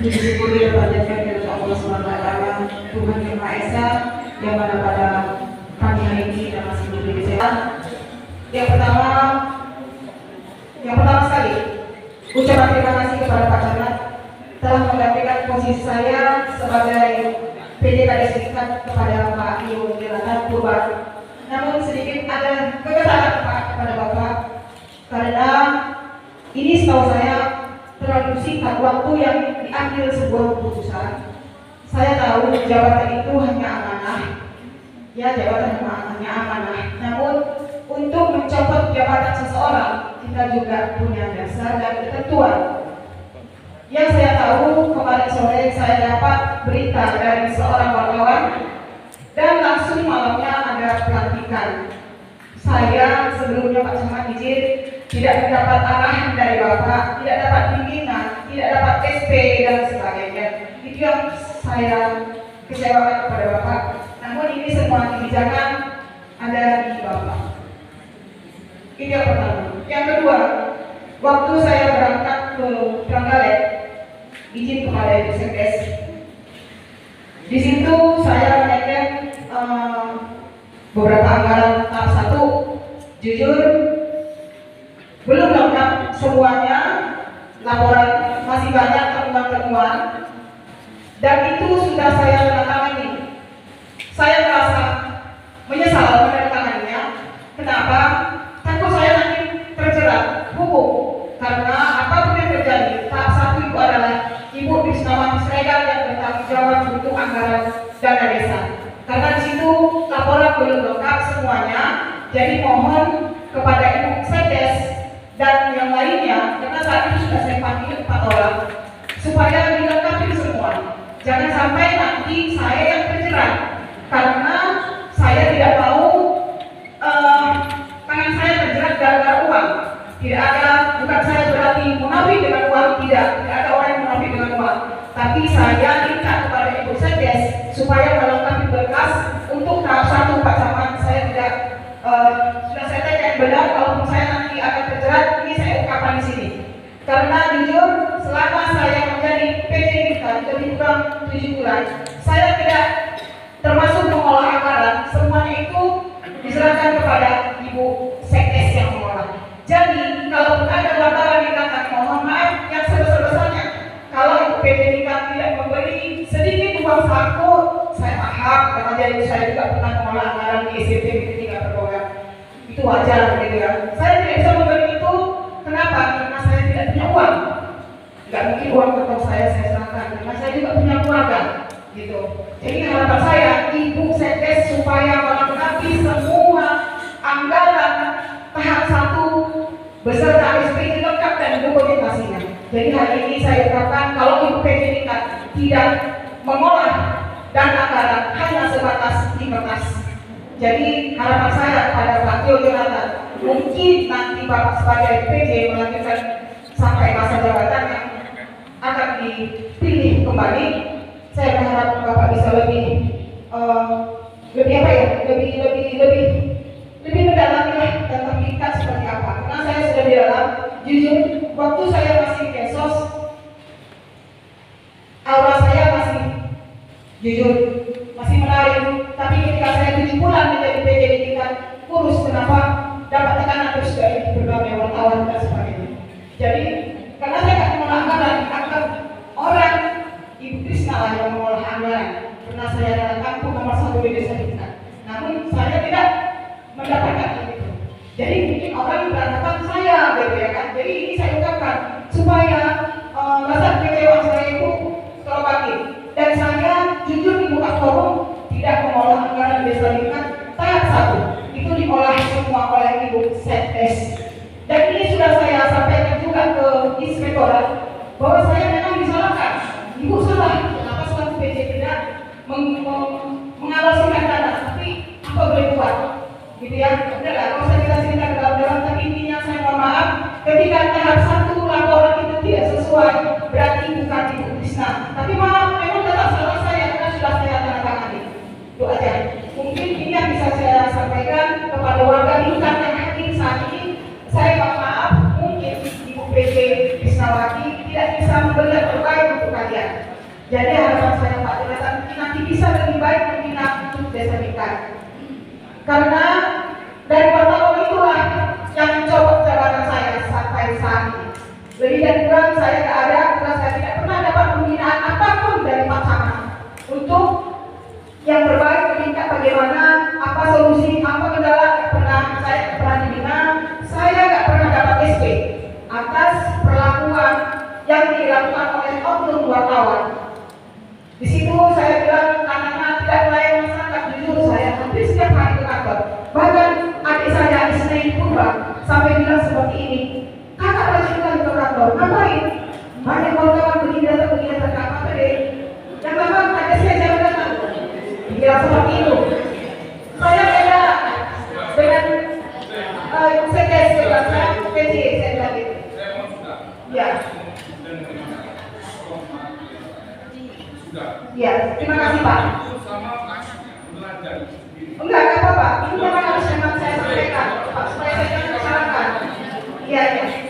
Disyukuri berpanjatkan kepada Allah SWT, Tuhan Yang Maha Esa, yang mana pada pagi hari ini kita masih diberi kesehatan. Yang pertama sekali, ucapan terima kasih kepada Pak Camat telah menggantikan posisi saya sebagai PJKD Serikat kepada Pak Iwo Jelatan Purba. Namun sedikit ada kekesalan Pak kepada Bapak, karena ini setahu saya terlalu singkat waktu yang diambil sebuah keputusan. Saya tahu jabatan itu hanya amanah, ya jabatan hanya amanah. Namun untuk mencopot jabatan seseorang, kita juga punya dasar dan ketentuan. Yang saya tahu, kemarin sore saya dapat berita dari seorang wartawan dan langsung malamnya ada pelantikan. Saya sebelumnya Pak Camat izin tidak mendapat arahan dari Bapak, tidak dapat pimpinan, tidak dapat SP dan sebagainya. Itu yang saya kecewakan kepada Bapak. Namun ini semua kebijakan ada di Bapak. Itu yang pertama. Yang kedua, waktu saya berangkat ke Trenggalek, izin kepada Ibu Sekdes. Di situ saya menaikkan beberapa anggaran tahap 1. Jujur belum lengkap semuanya, laporan masih banyak temuan-temuan, dan itu sudah saya tandatangani. Saya merasa menyesal menandatanganinya. Kenapa? Takut saya nanti terjerat hukum, karena apapun yang terjadi, tahap 1 itu adalah Ibu Krisnawati Sregar yang bertanggung jawab untuk anggaran dana desa. Karena di situ laporan belum lengkap semuanya, jadi mohon kepada Ibu Sekdes dan yang lainnya, karena saat itu sudah saya panggil 4 orang, supaya dilengkapi semua. Jangan sampai nanti saya yang terjerat, karena saya tidak mau tangan saya terjerat gara-gara uang. Tidak ada, bukan saya berarti munafik dengan uang, tidak ada orang yang munafik dengan uang. Tapi saya minta kepada Ibu Sekdes supaya melengkapi berkas untuk tahap 1 Pak Camat. Saya tidak sudah saya tanya benar, kalau saya nanti akan terjerat, ini saya ungkapkan di sini. Karena jujur, selama saya menjadi PJ lebih kurang 7 bulan, saya tidak termasuk mengolah anggaran, semuanya itu diserahkan kepada Ibu Sekdes yang mengolah. Jadi, kalau ada wartawan yang katakan, mohon maaf yang sebesar-besarnya, kalau Ibu PJ tidak memberi sedikit uang saku, saya paham, karena jadi saya juga pernah mengolah anggaran di SMP ketika berprogram. Itu wajar gitu ya. Saya tidak bisa memberi itu. Kenapa? Karena saya tidak punya uang. Nggak mungkin uang untuk saya serahkan, karena saya juga punya keluarga gitu. Jadi harapan saya Ibu Sekdes supaya melengkapi semua anggaran tahap 1 beserta SP lengkap dan dokumentasinya. Jadi hari ini saya ungkapkan, kalau Ibu PJ tidak mengolah dan anggaran hanya sebatas di kertas. Jadi harapan saya kepada Pak Tio Jonathan, mungkin nanti Bapak sebagai PJ melanjutkan sampai masa jabatan yang akan dipilih kembali. Saya berharap Bapak bisa lebih mendalami lah tentang tingkat seperti apa. Karena saya sudah di dalam, jujur waktu saya masih kesos, aura saya masih jujur masih menarik. Tapi ketika saya 7 bulan menjadi PJ di tingkat kurus, kenapa dapat tekanan terus dari berbagai wartawan dan sebagainya. Jadi karena saya tidak mengolah anggaran, akan orang Ibu Krisna lah yang mengolah anggaran. Karena saya adalah kampung nomor 1 di desa kita. Namun saya tidak mendapatkan itu. Jadi mungkin orang beranggapan saya gitu ya kan. Jadi ini saya ungkapkan supaya rasa kekecewaan saya itu terobati. Dan saya jujur di muka forum tidak mengolah anggaran desa lingkungan tahap 1. Itu diolah semua oleh Ibu Sekdes. Dan ini sudah saya sampaikan juga ke inspektorat bahwa saya memang disalahkan. Ibu salah, kenapa selaku PJ tidak mengalosikan dana, tapi apa boleh buat? Gitu ya, udahlah, kalau saya kita cerita ke dalam, tapi intinya saya mohon maaf, ketika tahap 1 laporan itu tidak sesuai, berarti bukan Ibu Krisna. Tapi maaf, memang tetap salah saya, karena sudah saya tanda tangani. Itu aja. Mungkin ini yang bisa saya sampaikan kepada warga lingkungan yang hadir saat ini. Saya mohon maaf, mungkin Ibu PJ Krisnawati tidak bisa memberikan terbaik untuk kalian. maupun wartawan. Di situ saya bilang karena tidak melayani masyarakat, jujur saya hampir setiap hari ke kantor. Bahkan adik saya Ismail Purba sampai bilang seperti ini, kakak rajin kali ke kantor, ngapain? Banyak wartawan begini datang apa deh? Yang memang ada saya jangan datang. Dia seperti itu. Saya beda dengan saya PJ saya bilang gitu. Ya. Ya, terima kasih Pak. Enggak apa-apa. Ini memang harus saya sampaikan, Pak, supaya saya jangan kesalahan. Iya, ya.